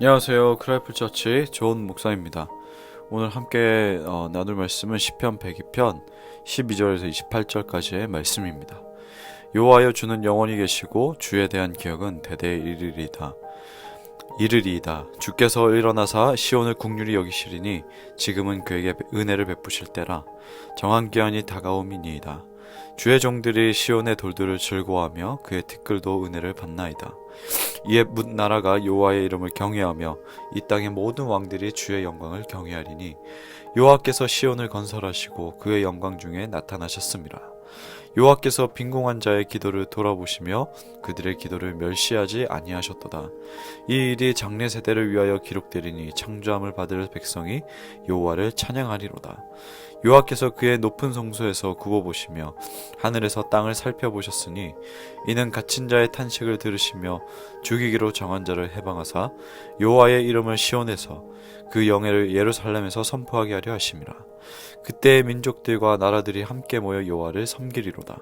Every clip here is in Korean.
안녕하세요. 크라이플처치 좋은 목사입니다. 오늘 함께 나눌 말씀은 시편 102편 12절에서 28절까지의 말씀입니다. 여호와여, 주는 영원히 계시고 주에 대한 기억은 대대에 이르리이다. 주께서 일어나사 시온을 국률이 여기시리니 지금은 그에게 은혜를 베푸실 때라. 정한 기한이 다가옴이니이다. 주의 종들이 시온의 돌들을 즐거워하며 그의 티끌도 은혜를 받나이다. 이에 뭇 나라가 여호와의 이름을 경외하며 이 땅의 모든 왕들이 주의 영광을 경외하리니 여호와께서 시온을 건설하시고 그의 영광 중에 나타나셨습니다. 여호와께서 빈궁한 자의 기도를 돌아보시며 그들의 기도를 멸시하지 아니하셨도다. 이 일이 장래 세대를 위하여 기록되리니 창조함을 받을 백성이 여호와를 찬양하리로다. 여호와께서 그의 높은 성소에서 굽어보시며 하늘에서 땅을 살펴보셨으니 이는 갇힌 자의 탄식을 들으시며 죽이기로 정한 자를 해방하사 여호와의 이름을 시온에서 그 영예를 예루살렘에서 선포하게 하려 하심이라. 그때의 민족들과 나라들이 함께 모여 여호와를 섬기리로다.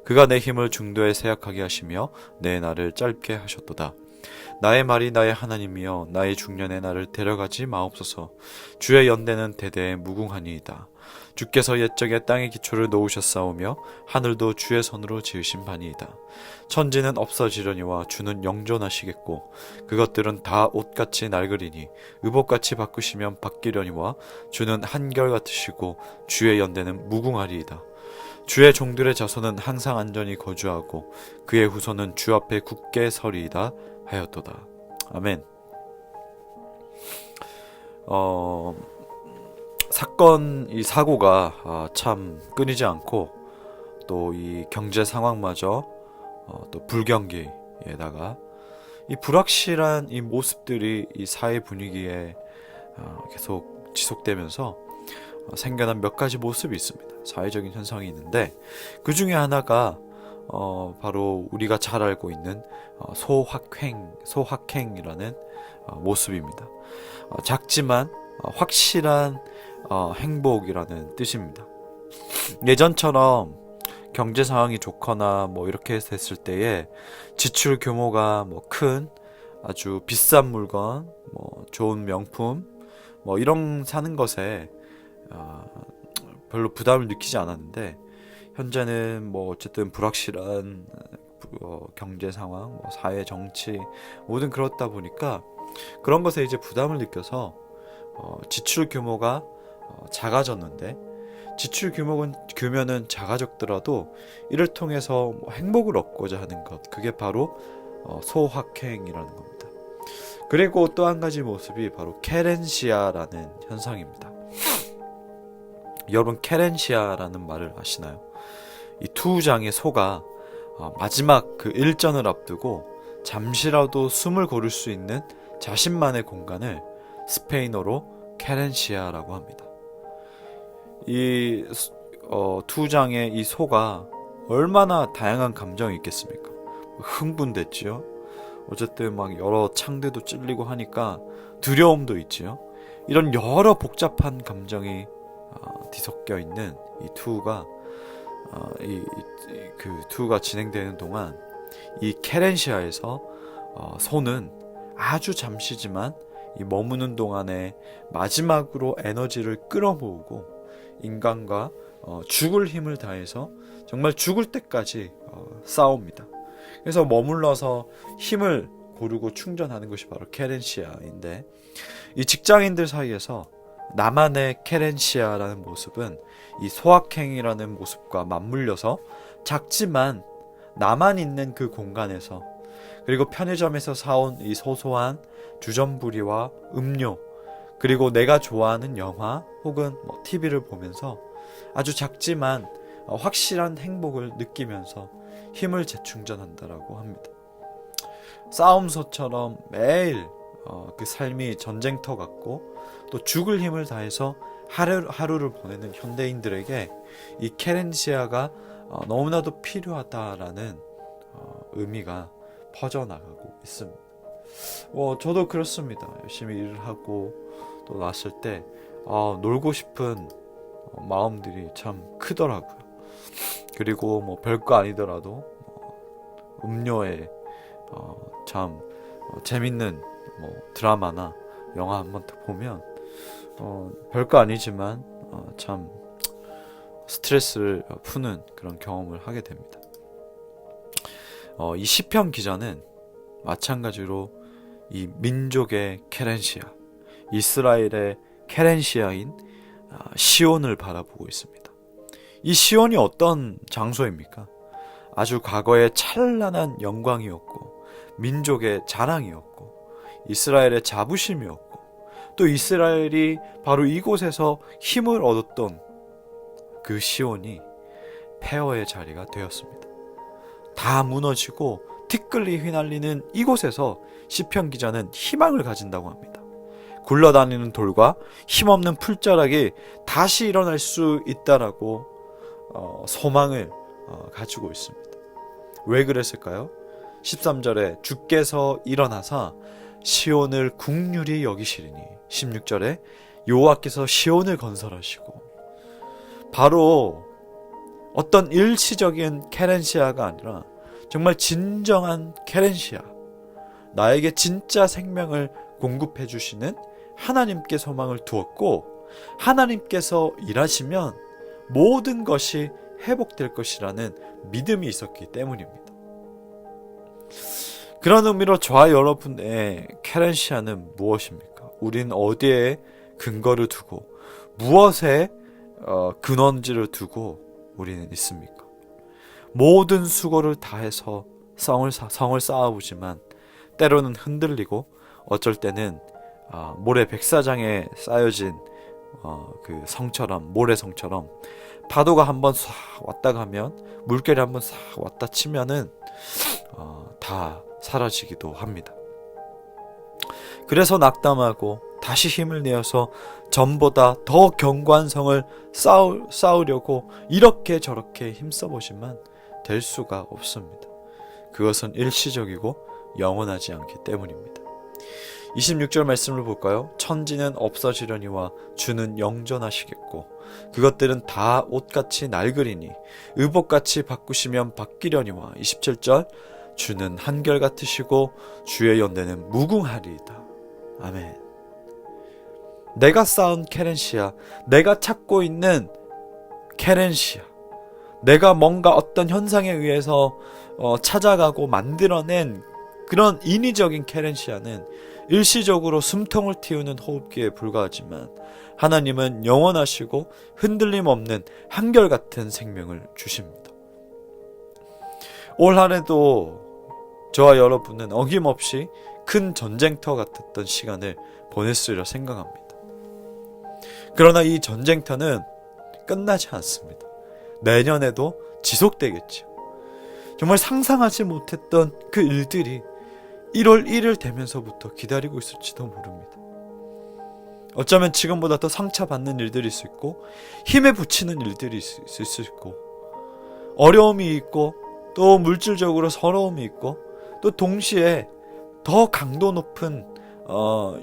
그가 내 힘을 중도에 세약하게 하시며 내 날을 짧게 하셨도다. 나의 말이 나의 하나님이여, 나의 중년에 나를 데려가지 마옵소서. 주의 연대는 대대에 무궁하니이다. 주께서 옛적에 땅의 기초를 놓으셨사오며 하늘도 주의 손으로 지으신 바니이다. 천지는 없어지려니와 주는 영존하시겠고 그것들은 다 옷같이 낡으리니 의복같이 바꾸시면 바뀌려니와 주는 한결같으시고 주의 연대는 무궁하리이다. 주의 종들의 자손은 항상 안전히 거주하고 그의 후손은 주 앞에 굳게 서리이다 하였도다. 아멘. 이 사고가 참 끊이지 않고 또 이 경제 상황마저 또 불경기에다가 이 불확실한 이 모습들이 이 사회 분위기에 계속 지속되면서 생겨난 몇 가지 모습이 있습니다. 사회적인 현상이 있는데 그 중에 하나가 바로 우리가 잘 알고 있는 소확행이라는 모습입니다. 작지만 확실한 행복이라는 뜻입니다. 예전처럼 경제 상황이 좋거나 이렇게 됐을 때에 지출 규모가 큰 아주 비싼 물건, 좋은 명품, 이런 사는 것에 별로 부담을 느끼지 않았는데 현재는 어쨌든 불확실한 경제 상황, 사회 정치 모든 그렇다 보니까 그런 것에 이제 부담을 느껴서 지출 규모가 작아졌는데 지출 규모는 작아졌더라도 이를 통해서 행복을 얻고자 하는 것, 그게 바로 소확행이라는 겁니다. 그리고 또 한 가지 모습이 바로 케렌시아라는 현상입니다. 여러분, 케렌시아라는 말을 아시나요? 이 투장의 소가 마지막 그 일전을 앞두고 잠시라도 숨을 고를 수 있는 자신만의 공간을 스페인어로 케렌시아라고 합니다. 이 투장의 이 소가 얼마나 다양한 감정이 있겠습니까? 흥분됐지요. 어쨌든 여러 창들도 찔리고 하니까 두려움도 있지요. 이런 여러 복잡한 감정이 뒤섞여 있는 이 투가 그 투가 진행되는 동안 이 케렌시아에서 소는 아주 잠시지만 이 머무는 동안에 마지막으로 에너지를 끌어모으고 인간과 죽을 힘을 다해서 정말 죽을 때까지 싸웁니다. 그래서 머물러서 힘을 고르고 충전하는 것이 바로 케렌시아인데, 이 직장인들 사이에서 나만의 케렌시아라는 모습은 이 소확행이라는 모습과 맞물려서 작지만 나만 있는 그 공간에서, 그리고 편의점에서 사온 이 소소한 주전부리와 음료, 그리고 내가 좋아하는 영화 혹은 TV를 보면서 아주 작지만 확실한 행복을 느끼면서 힘을 재충전한다라고 합니다. 싸움소처럼 매일 그 삶이 전쟁터 같고 또 죽을 힘을 다해서 하루를 보내는 현대인들에게 이 케렌시아가 너무나도 필요하다라는 의미가 퍼져나가고 있습니다. 저도 그렇습니다. 열심히 일을 하고 또 났을 때 놀고 싶은 마음들이 참 크더라고요. 그리고 별거 아니더라도 음료에 참 재밌는 뭐 드라마나 영화 한번 보면 별거 아니지만 참 스트레스를 푸는 그런 경험을 하게 됩니다. 이 시편 기자는 마찬가지로 이 민족의 케렌시아, 이스라엘의 케렌시아인 시온을 바라보고 있습니다. 이 시온이 어떤 장소입니까? 아주 과거의 찬란한 영광이었고, 민족의 자랑이었고, 이스라엘의 자부심이었고, 또 이스라엘이 바로 이곳에서 힘을 얻었던 그 시온이 폐허의 자리가 되었습니다. 다 무너지고 티끌이 휘날리는 이곳에서 시편 기자는 희망을 가진다고 합니다. 굴러다니는 돌과 힘없는 풀자락이 다시 일어날 수 있다라고 소망을 가지고 있습니다. 왜 그랬을까요? 13절에 주께서 일어나사 시온을 국률이 여기시리니, 16절에 여호와께서 시온을 건설하시고, 바로 어떤 일시적인 케렌시아가 아니라 정말 진정한 케렌시아, 나에게 진짜 생명을 공급해 주시는 하나님께 소망을 두었고, 하나님께서 일하시면 모든 것이 회복될 것이라는 믿음이 있었기 때문입니다. 그런 의미로 저와 여러분의 케렌시아는 무엇입니까? 우린 어디에 근거를 두고 무엇에 근원지를 두고 우리는 있습니까? 모든 수고를 다해서 성을 쌓아보지만 때로는 흔들리고, 어쩔 때는 모래 백사장에 쌓여진 그 성처럼, 모래성처럼 파도가 한번 싹 왔다 가면, 물결이 한번 싹 왔다 치면은 다 사라지기도 합니다. 그래서 낙담하고 다시 힘을 내어서 전보다 더 견고한 성을 쌓으려고 이렇게 저렇게 힘써보지만 될 수가 없습니다. 그것은 일시적이고 영원하지 않기 때문입니다. 26절 말씀을 볼까요? 천지는 없어지려니와 주는 영존하시겠고, 그것들은 다 옷같이 낡으리니 의복같이 바꾸시면 바뀌려니와, 27절 주는 한결같으시고 주의 연대는 무궁하리이다. 아멘. 내가 쌓은 케렌시아, 내가 찾고 있는 케렌시아, 내가 뭔가 어떤 현상에 의해서 찾아가고 만들어낸 그런 인위적인 케렌시아는 일시적으로 숨통을 틔우는 호흡기에 불과하지만, 하나님은 영원하시고 흔들림 없는 한결같은 생명을 주십니다. 올 한해도 저와 여러분은 어김없이 큰 전쟁터 같았던 시간을 보냈으리라 생각합니다. 그러나 이 전쟁터는 끝나지 않습니다. 내년에도 지속되겠죠. 정말 상상하지 못했던 그 일들이 1월 1일 되면서부터 기다리고 있을지도 모릅니다. 어쩌면 지금보다 더 상처받는 일들이 있을 수 있고, 힘에 부치는 일들이 있을 수 있고, 어려움이 있고, 또 물질적으로 서러움이 있고, 또 동시에 더 강도 높은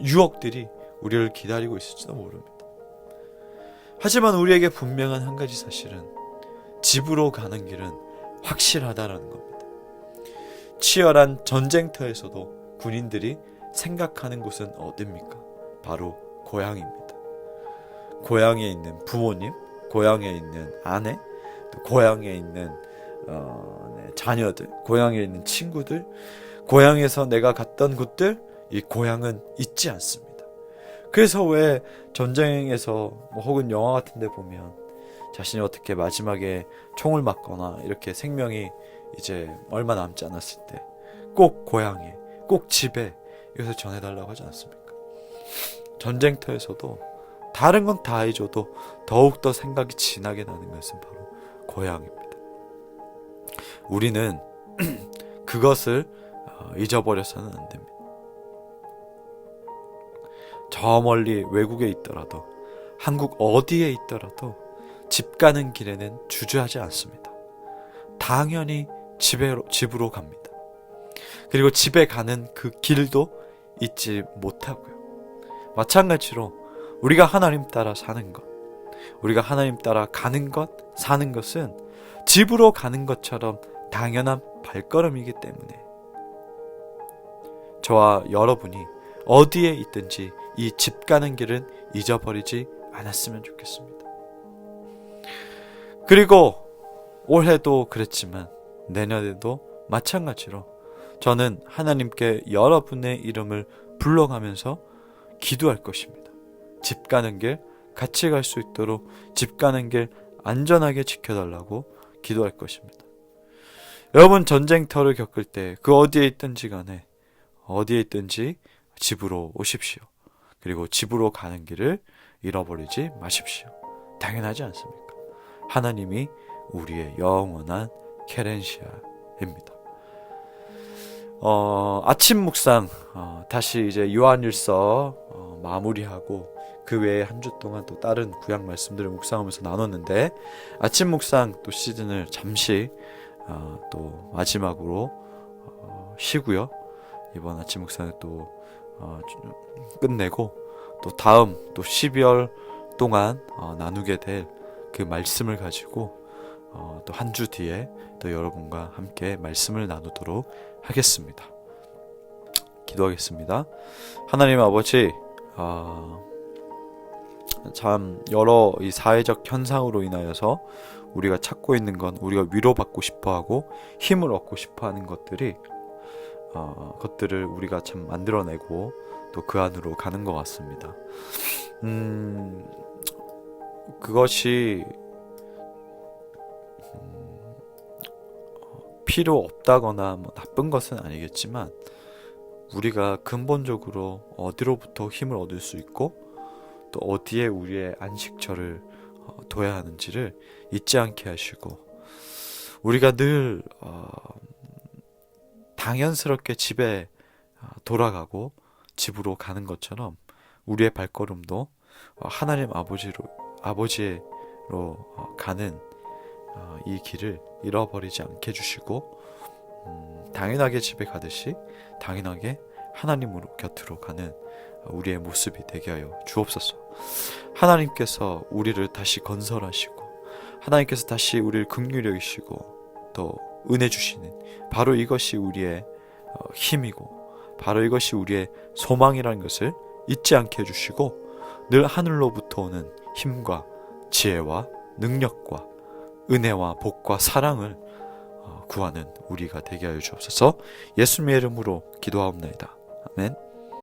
유혹들이 우리를 기다리고 있을지도 모릅니다. 하지만 우리에게 분명한 한 가지 사실은, 집으로 가는 길은 확실하다라는 겁니다. 치열한 전쟁터에서도 군인들이 생각하는 곳은 어디입니까? 바로 고향입니다. 고향에 있는 부모님, 고향에 있는 아내, 또 고향에 있는 자녀들, 고향에 있는 친구들, 고향에서 내가 갔던 곳들, 이 고향은 잊지 않습니다. 그래서 왜 전쟁에서 혹은 영화 같은 데 보면 자신이 어떻게 마지막에 총을 맞거나 이렇게 생명이 이제 얼마 남지 않았을 때 꼭 고향에, 꼭 집에 이것을 전해달라고 하지 않습니까? 전쟁터에서도 다른 건 다 해줘도 더욱더 생각이 진하게 나는 것은 바로 고향입니다. 우리는 그것을 잊어버려서는 안 됩니다. 저 멀리 외국에 있더라도, 한국 어디에 있더라도 집 가는 길에는 주저하지 않습니다. 당연히 집으로 갑니다. 그리고 집에 가는 그 길도 잊지 못하고요. 마찬가지로 우리가 하나님 따라 사는 것, 우리가 하나님 따라 가는 것, 사는 것은 집으로 가는 것처럼 당연한 발걸음이기 때문에 저와 여러분이 어디에 있든지 이 집 가는 길은 잊어버리지 않았으면 좋겠습니다. 그리고 올해도 그랬지만 내년에도 마찬가지로 저는 하나님께 여러분의 이름을 불러가면서 기도할 것입니다. 집 가는 길 같이 갈 수 있도록 집 가는 길 안전하게 지켜달라고 기도할 것입니다. 여러분 전쟁터를 겪을 때 그 어디에 있든지 간에 어디에 있든지 집으로 오십시오. 그리고 집으로 가는 길을 잃어버리지 마십시오. 당연하지 않습니까? 하나님이 우리의 영원한 케렌시아입니다. 아침 묵상 다시 이제 요한일서 마무리하고 그 외에 한 주 동안 또 다른 구약 말씀들을 묵상하면서 나눴는데 아침 묵상 또 시즌을 잠시 또 마지막으로 쉬고요. 이번 아침 묵상을 또 끝내고 또 다음 또 12월 동안 나누게 될 그 말씀을 가지고 또 한 주 뒤에 또 여러분과 함께 말씀을 나누도록 하겠습니다. 기도하겠습니다. 하나님 아버지, 참 여러 이 사회적 현상으로 인하여서 우리가 찾고 있는 건 우리가 위로받고 싶어하고 힘을 얻고 싶어하는 것들을 우리가 참 만들어내고 또 그 안으로 가는 것 같습니다. 그것이 필요 없다거나 뭐 나쁜 것은 아니겠지만 우리가 근본적으로 어디로부터 힘을 얻을 수 있고 또 어디에 우리의 안식처를 둬야 하는지를 잊지 않게 하시고 우리가 늘 당연스럽게 집에 돌아가고 집으로 가는 것처럼 우리의 발걸음도 하나님 아버지로 가는 이 길을 잃어버리지 않게 해주시고 당연하게 집에 가듯이 당연하게 하나님으로 곁으로 가는 우리의 모습이 되게 하여 주옵소서. 하나님께서 우리를 다시 건설하시고 하나님께서 다시 우리를 긍휼히 여기시고 또 은혜 주시는 바로 이것이 우리의 힘이고 바로 이것이 우리의 소망이라는 것을 잊지 않게 해주시고 늘 하늘로부터 오는 힘과 지혜와 능력과 은혜와 복과 사랑을 구하는 우리가 되게 하여 주옵소서. 예수님의 이름으로 기도하옵나이다. 아멘.